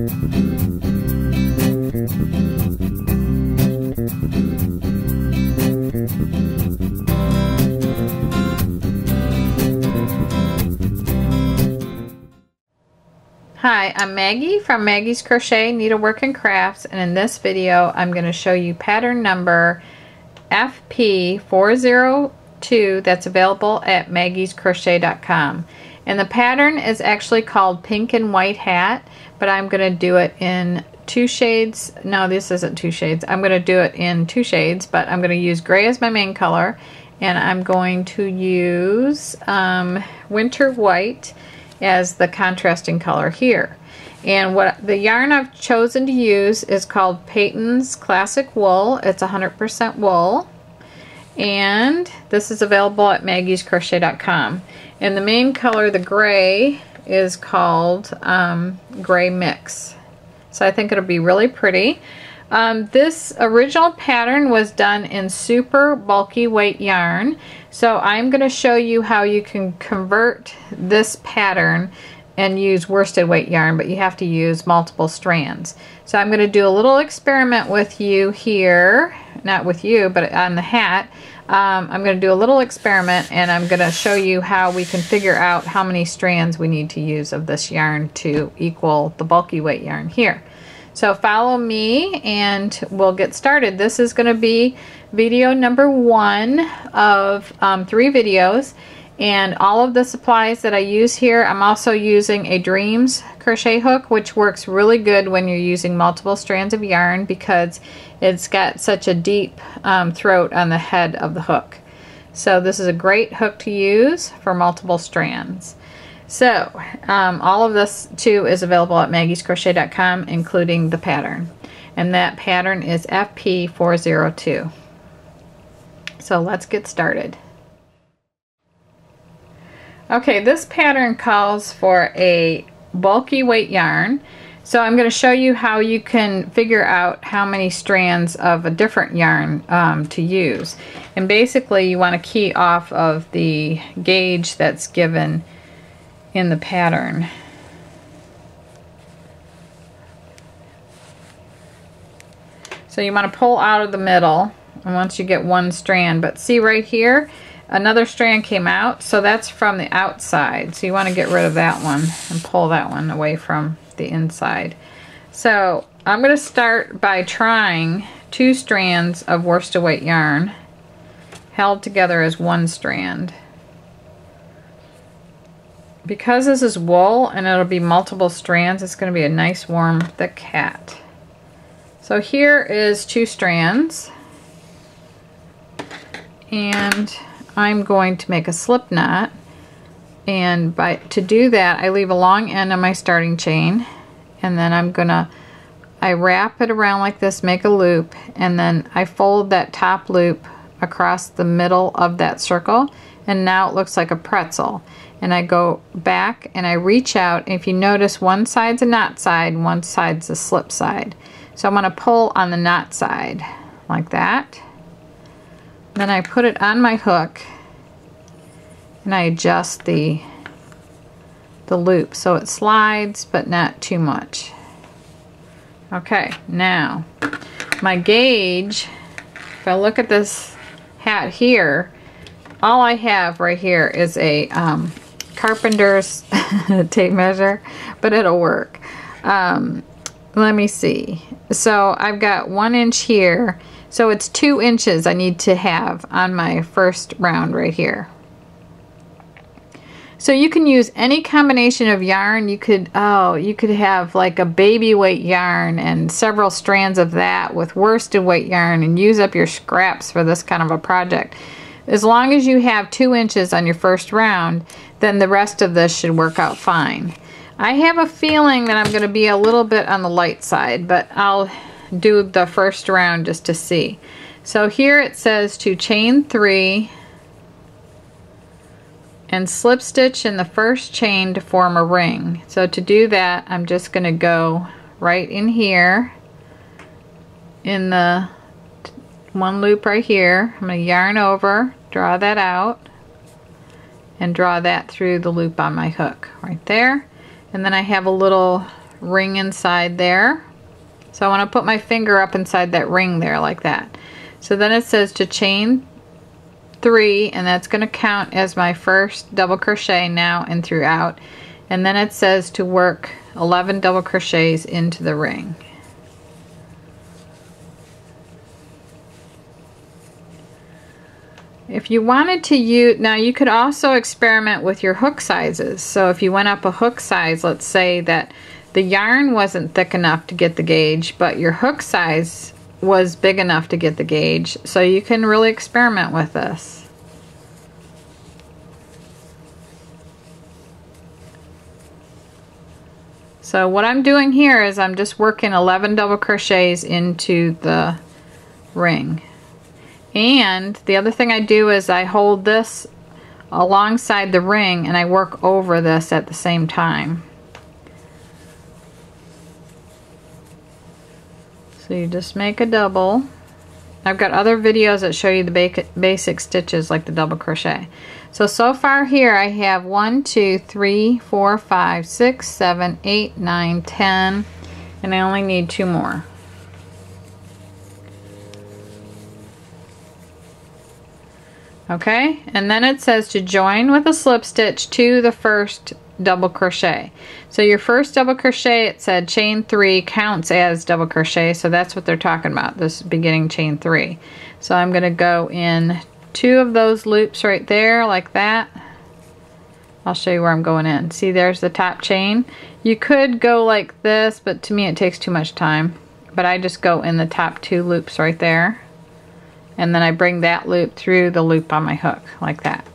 Hi, I'm Maggie from Maggie's Crochet, Needlework and Crafts, and in this video I'm going to show you pattern number FP402 that's available at maggiescrochet.com. And the pattern is actually called Pink and White Hat, but I'm going to do it in two shades. No, this isn't two shades. I'm going to do it in two shades, but I'm going to use gray as my main color, and I'm going to use Winter White as the contrasting color here. And what the yarn I've chosen to use is called Peyton's Classic Wool. It's 100% wool, and this is available at maggiescrochet.com. And the main color, the gray, is called Gray Mix. So I think it'll be really pretty. This original pattern was done in super bulky weight yarn, so I'm going to show you how you can convert this pattern and use worsted weight yarn, but you have to use multiple strands. So I'm going to do a little experiment with you here, not with you, but on the hat. I'm going to do a little experiment, and I'm going to show you how we can figure out how many strands we need to use of this yarn to equal the bulky weight yarn here. So follow me and we'll get started. This is going to be video number 1 of 3 videos, and all of the supplies that I use here, I'm also using a Dreams crochet hook, which works really good when you're using multiple strands of yarn because it's got such a deep throat on the head of the hook. So this is a great hook to use for multiple strands. So, all of this too is available at maggiescrochet.com, including the pattern. And that pattern is FP402. So let's get started. Okay, this pattern calls for a bulky weight yarn. So I'm going to show you how you can figure out how many strands of a different yarn to use. And basically you want to key off of the gauge that's given in the pattern. So you want to pull out of the middle, and once you get one strand, but see right here, another strand came out, so that's from the outside. So you want to get rid of that one and pull that one away from the inside. So I'm going to start by trying 2 strands of worsted weight yarn held together as one strand. Because this is wool and it'll be multiple strands, it's going to be a nice warm thick hat. So here is 2 strands, and I'm going to make a slip knot, and to do that I leave a long end on my starting chain, and then I wrap it around like this, make a loop, and then I fold that top loop across the middle of that circle, and now it looks like a pretzel. And I go back and I reach out, and if you notice, one side's a knot side and one side's a slip side. So I'm going to pull on the knot side like that. Then I put it on my hook and I adjust the loop so it slides but not too much. Okay, now my gauge, if I look at this hat here, all I have right here is a carpenter's tape measure, but it'll work. Let me see. So I've got 1 inch here, so it's 2 inches I need to have on my first round right here. So you can use any combination of yarn. You could have like a baby weight yarn and several strands of that with worsted weight yarn and use up your scraps for this kind of a project. As long as you have 2 inches on your first round, then the rest of this should work out fine. I have a feeling that I'm going to be a little bit on the light side, but I'll do the first round just to see. So here it says to chain 3 and slip stitch in the first chain to form a ring. So to do that, I'm just going to go right in here in the one loop right here. I'm going to yarn over, draw that out, and draw that through the loop on my hook right there. And then I have a little ring inside there. So I want to put my finger up inside that ring there like that. So then it says to chain 3, and that's going to count as my first double crochet now and throughout. And then it says to work 11 double crochets into the ring. If you wanted to use, now you could also experiment with your hook sizes. So if you went up a hook size, let's say that the yarn wasn't thick enough to get the gauge, but your hook size was big enough to get the gauge, so you can really experiment with this. So what I'm doing here is I'm just working 11 double crochets into the ring. And the other thing I do is I hold this alongside the ring and I work over this at the same time. So you just make a double. I've got other videos that show you the basic stitches like the double crochet. So far here I have 1, 2, 3, 4, 5, 6, 7, 8, 9, 10, and I only need 2 more. Okay, and then it says to join with a slip stitch to the first double crochet. So your first double crochet, it said chain 3 counts as double crochet, so that's what they're talking about, this beginning chain 3. So I'm going to go in 2 of those loops right there like that. I'll show you where I'm going in. See, there's the top chain. You could go like this, but to me it takes too much time. But I just go in the top 2 loops right there. And then I bring that loop through the loop on my hook like that.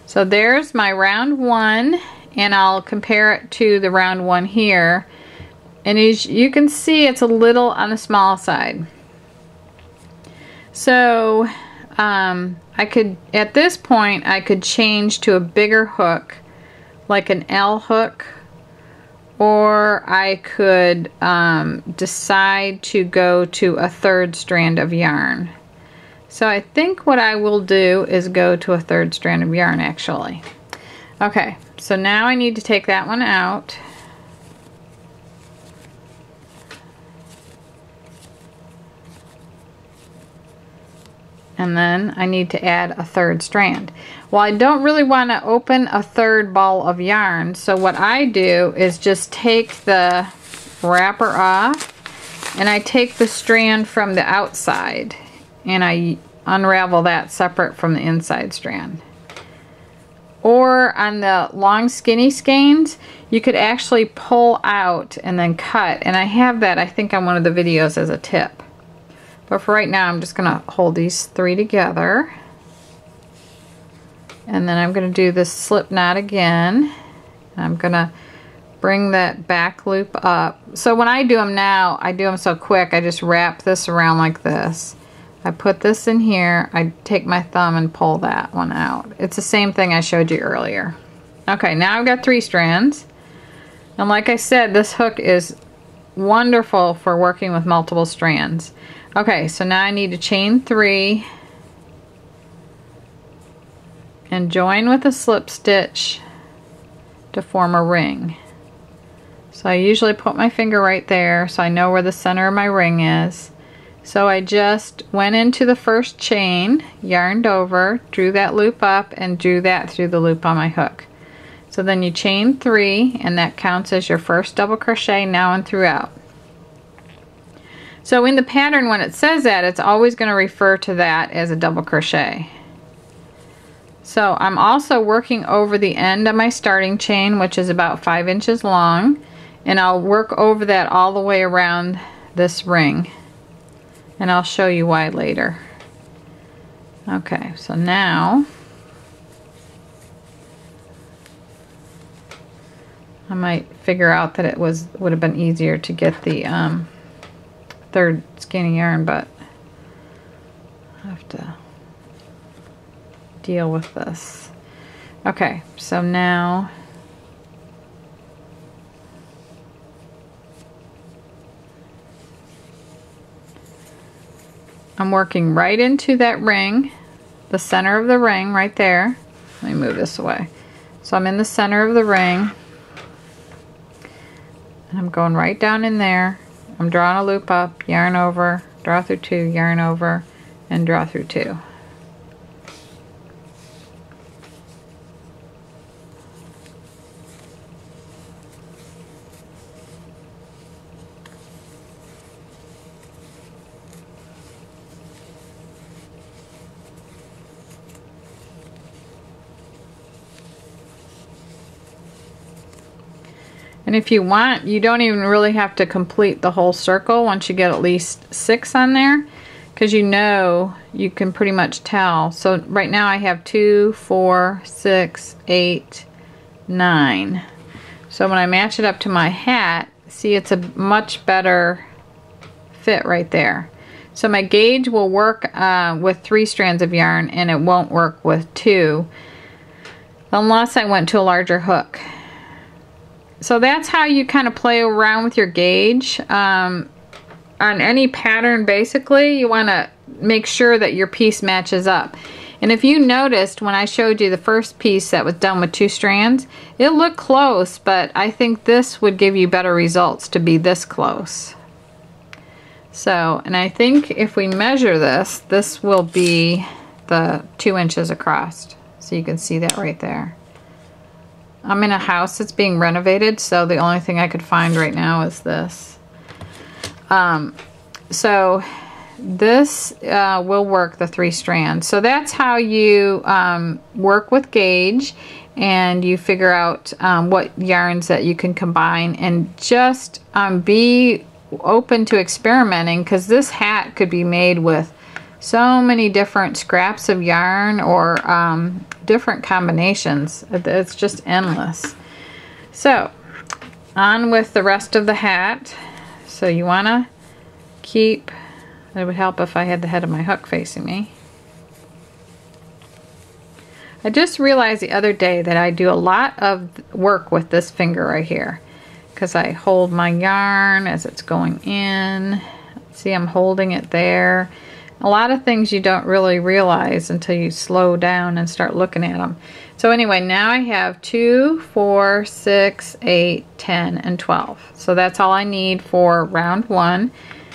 So there's my round 1, and I'll compare it to the round 1 here. And as you can see, it's a little on the small side. So I could, at this point, I could change to a bigger hook, like an L hook, or I could decide to go to a 3rd strand of yarn. So I think what I will do is go to a 3rd strand of yarn actually. Okay, so now I need to take that one out. And then I need to add a 3rd strand. Well, I don't really want to open a 3rd ball of yarn, so what I do is just take the wrapper off and I take the strand from the outside and I unravel that separate from the inside strand. Or on the long skinny skeins, you could actually pull out and then cut, and I have that I think on one of the videos as a tip. But for right now I'm just going to hold these 3 together, and then I'm going to do this slip knot again. I'm going to bring that back loop up. So when I do them now, I do them so quick, I just wrap this around like this. I put this in here, I take my thumb and pull that one out. It's the same thing I showed you earlier. Okay, now I've got 3 strands. And like I said, this hook is wonderful for working with multiple strands. Okay, so now I need to chain 3 and join with a slip stitch to form a ring. So I usually put my finger right there so I know where the center of my ring is. So I just went into the first chain, yarned over, drew that loop up, and drew that through the loop on my hook. So then you chain 3, and that counts as your first double crochet now and throughout. So in the pattern, when it says that, it's always going to refer to that as a double crochet. So I'm also working over the end of my starting chain, which is about 5 inches long, and I'll work over that all the way around this ring. And I'll show you why later. Okay, so now I might figure out that it would have been easier to get the 3rd skeiny yarn, but I have to deal with this. Okay, so now I'm working right into that ring, the center of the ring right there. Let me move this away. So I'm in the center of the ring, And I'm going right down in there. I'm drawing a loop up, yarn over, draw through 2, yarn over, and draw through 2. And if you want, you don't even really have to complete the whole circle once you get at least 6 on there, because you know you can pretty much tell. So right now I have 2, 4, 6, 8, 9. So when I match it up to my hat, see, it's a much better fit right there. So my gauge will work with 3 strands of yarn, and it won't work with 2 unless I went to a larger hook. So that's how you kind of play around with your gauge. On any pattern, basically, you want to make sure that your piece matches up. And if you noticed when I showed you the first piece that was done with 2 strands, it looked close, but I think this would give you better results to be this close. So, and I think if we measure this, this will be the 2 inches across. So you can see that right there. I'm in a house that's being renovated, so the only thing I could find right now is this. So this will work the 3 strands. So that's how you work with gauge, and you figure out what yarns that you can combine, and just be open to experimenting, because this hat could be made with so many different scraps of yarn or different combinations. It's just endless. So on with the rest of the hat. So you want to keep, it would help if I had the head of my hook facing me. I just realized the other day that I do a lot of work with this finger right here, because I hold my yarn as it's going in. See, I'm holding it there. A lot of things you don't really realize until you slow down and start looking at them. So anyway, now I have 2, 4, 6, 8, 10, and 12. So that's all I need for round 1.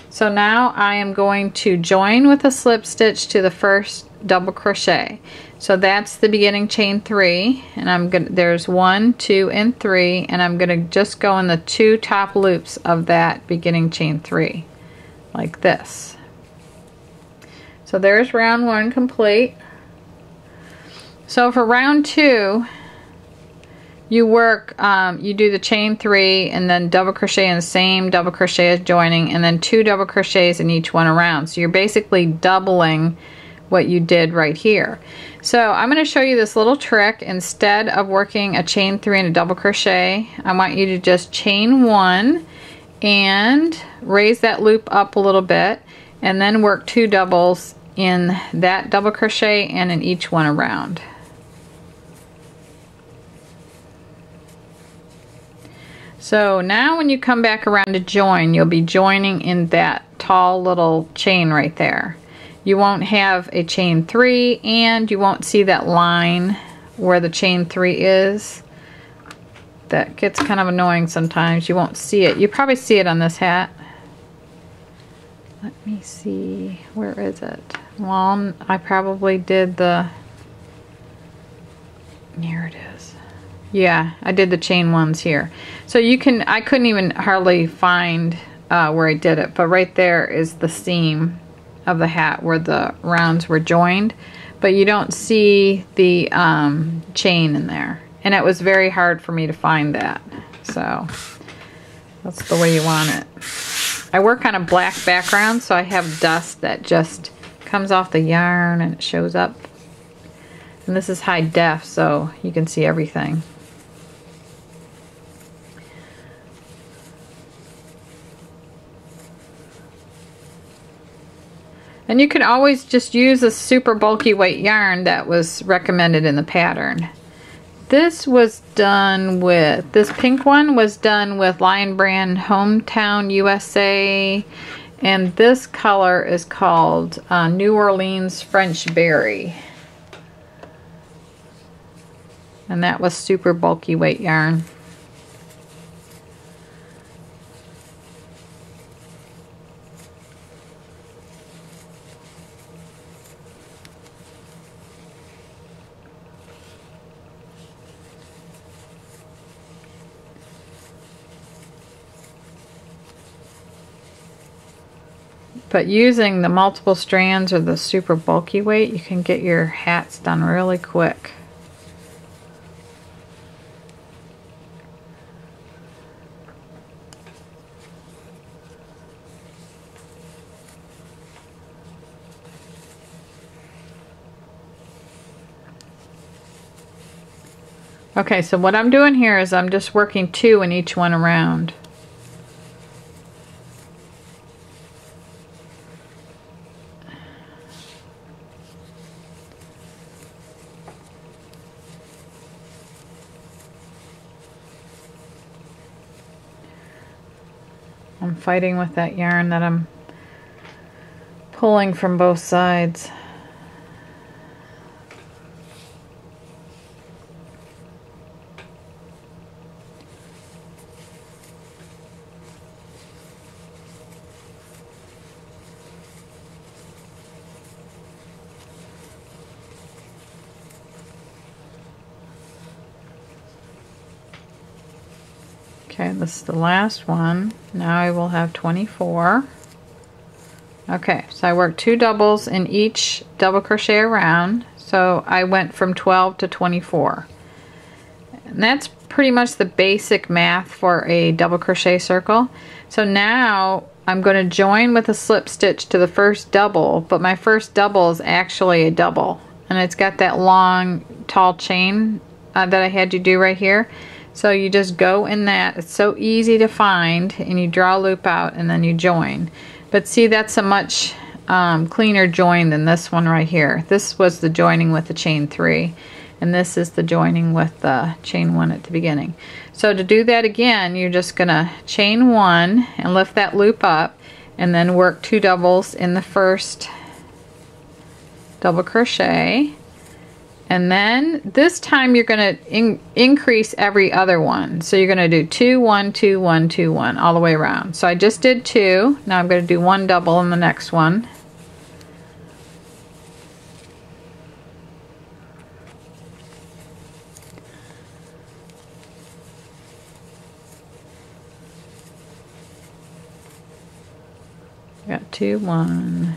So now I am going to join with a slip stitch to the first double crochet. So that's the beginning chain 3, and I'm gonna, there's 1, 2, and 3, and I'm gonna just go in the 2 top loops of that beginning chain 3, like this. So there's round 1 complete. So for round 2, you work, you do the chain 3 and then double crochet in the same double crochet as joining, and then 2 double crochets in each one around. So you're basically doubling what you did right here. So I'm going to show you this little trick. Instead of working a chain 3 and a double crochet, I want you to just chain 1 and raise that loop up a little bit, and then work 2 doubles in that double crochet and in each one around. So now when you come back around to join, you'll be joining in that tall little chain right there. You won't have a chain 3, and you won't see that line where the chain 3 is. That gets kind of annoying sometimes. You won't see it. You probably see it on this hat. Let me see, where is it? Well, I probably did the, here it is. Yeah, I did the chain 1s here. So you can, I couldn't even hardly find where I did it, but right there is the seam of the hat where the rounds were joined, but you don't see the chain in there. And it was very hard for me to find that. So that's the way you want it. I work on a black background, so I have dust that just comes off the yarn and it shows up. And this is high def, so you can see everything. And you can always just use a super bulky weight yarn that was recommended in the pattern. This was done with, this pink one was done with Lion Brand Hometown USA, and this color is called New Orleans French Berry. And that was super bulky weight yarn. But using the multiple strands or the super bulky weight, you can get your hats done really quick. Okay, so what I'm doing here is I'm just working 2 in each one around. I'm fighting with that yarn that I'm pulling from both sides. Okay, this is the last one. Now I will have 24. Okay, so I worked 2 doubles in each double crochet around, so I went from 12 to 24. And that's pretty much the basic math for a double crochet circle. So now I'm going to join with a slip stitch to the first double, but my first double is actually a double, and it's got that long tall chain that I had you do right here. So you just go in that, it's so easy to find, and you draw a loop out and then you join. But see, that's a much cleaner join than this one right here. This was the joining with the chain 3, and this is the joining with the chain 1 at the beginning. So to do that again, you're just gonna chain 1 and lift that loop up, and then work 2 doubles in the first double crochet. And then this time you're going to increase every other one. So you're going to do 2, 1, 2, 1, 2, 1 all the way around. So I just did 2. Now I'm going to do 1 double in the next one. Got 2, 1.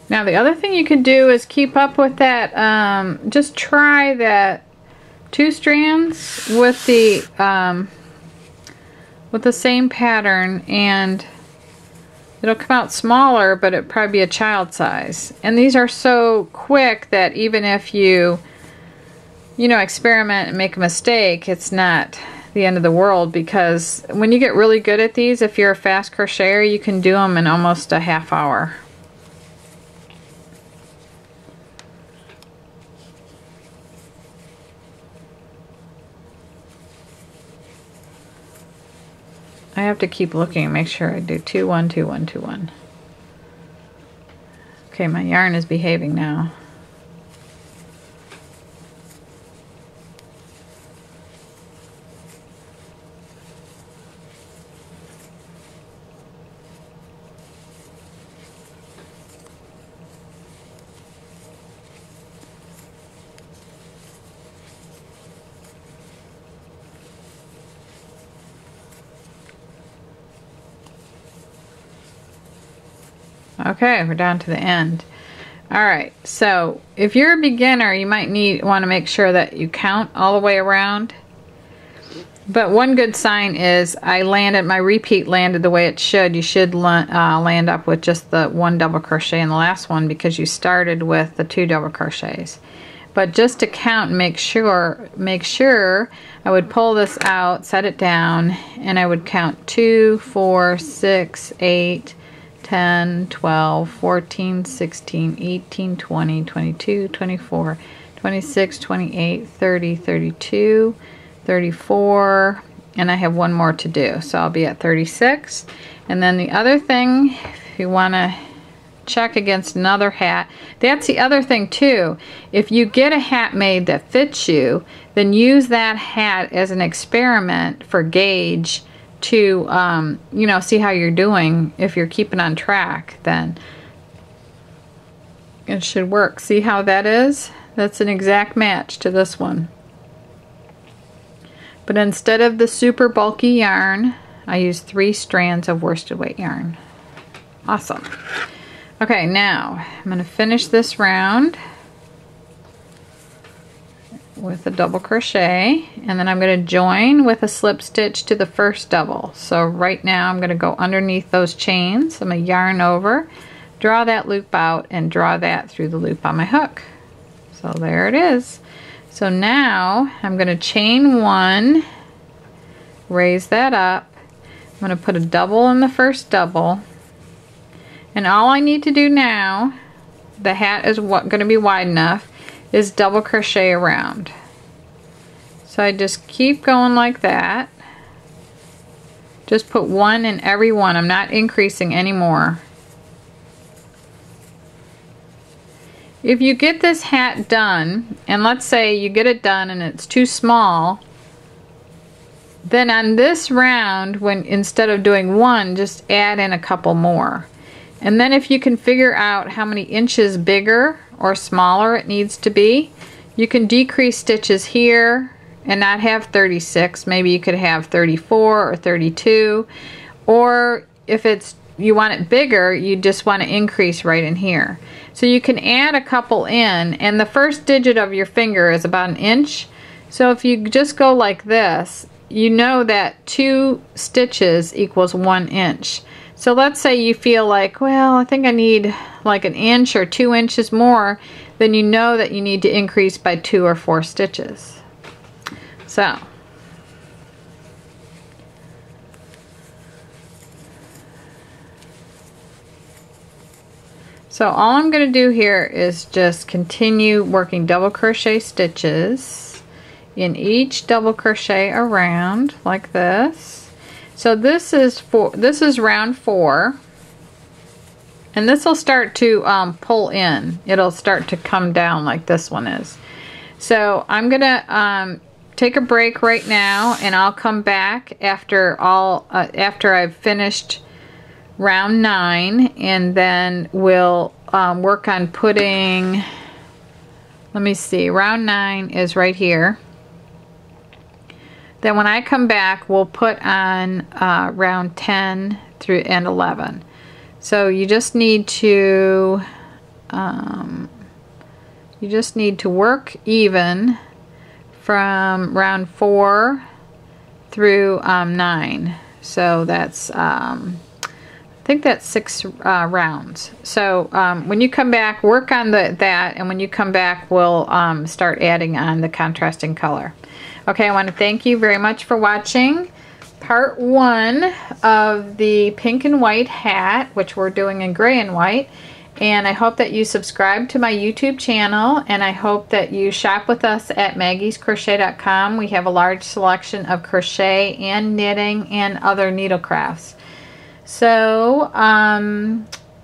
Now the other thing you can do is keep up with that, just try that 2 strands with the same pattern, and it'll come out smaller, but it'll probably be a child size. And these are so quick that even if you experiment and make a mistake, it's not the end of the world, because when you get really good at these, if you're a fast crocheter, you can do them in almost a half hour. I have to keep looking and make sure I do 2, 1, 2, 1, 2, 1. Okay, my yarn is behaving now. Okay, we're down to the end. Alright, so if you're a beginner, you might want to make sure that you count all the way around. But one good sign is my repeat landed the way it should. You should land up with just the 1 double crochet in the last one, because you started with the 2 double crochets. But just to count and make sure, I would pull this out, set it down, and I would count 2, 4, 6, 8, 10, 12, 14, 16, 18, 20, 22, 24, 26, 28, 30, 32, 34, and I have one more to do, so I'll be at 36. And then the other thing, if you want to check against another hat, that's the other thing too. If you get a hat made that fits you, then use that hat as an experiment for gauge to you know, see how you're doing. If you're keeping on track, then it should work. See how that is? That's an exact match to this one. But instead of the super bulky yarn, I use 3 strands of worsted weight yarn. Awesome. Okay, now I'm going to finish this round with a double crochet, and then I'm going to join with a slip stitch to the first double. So right now I'm going to go underneath those chains. I'm going to yarn over, draw that loop out, and draw that through the loop on my hook. So there it is. So now I'm going to chain 1, raise that up. I'm going to put a double in the first double, and all I need to do now, the hat is going to be wide enough, is double crochet around. So I just keep going like that. Just put 1 in every one. I'm not increasing anymore. If you get this hat done, and let's say you get it done and it's too small, then on this round, when instead of doing 1, just add in a couple more. And then if you can figure out how many inches bigger or smaller it needs to be, you can decrease stitches here and not have 36. Maybe you could have 34 or 32. Or if you want it bigger, you just want to increase right in here. So you can add a couple in, and the first digit of your finger is about 1 inch. So if you just go like this, you know that 2 stitches equals 1 inch. So let's say you feel like, well, I think I need like 1 inch or 2 inches more, then you know that you need to increase by 2 or 4 stitches. So all I'm going to do here is just continue working double crochet stitches in each double crochet around like this. So this is round 4, and this will start to pull in. It'll start to come down like this one is. So I'm gonna take a break right now, and I'll come back after I've finished round 9, and then we'll work on putting. Let me see. Round 9 is right here. Then when I come back, we'll put on round 10 through and 11. So you just need to work even from round 4 through 9. So that's I think that's 6 rounds. So when you come back, work on that, and when you come back, we'll start adding on the contrasting color. Okay, I want to thank you very much for watching part 1 of the pink and white hat, which we're doing in gray and white. And I hope that you subscribe to my YouTube channel, and I hope that you shop with us at maggiescrochet.com. We have a large selection of crochet and knitting and other needle crafts. So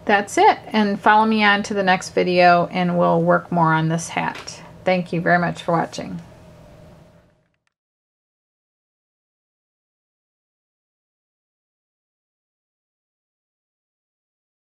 that's it, and follow me on to the next video and we'll work more on this hat. Thank you very much for watching.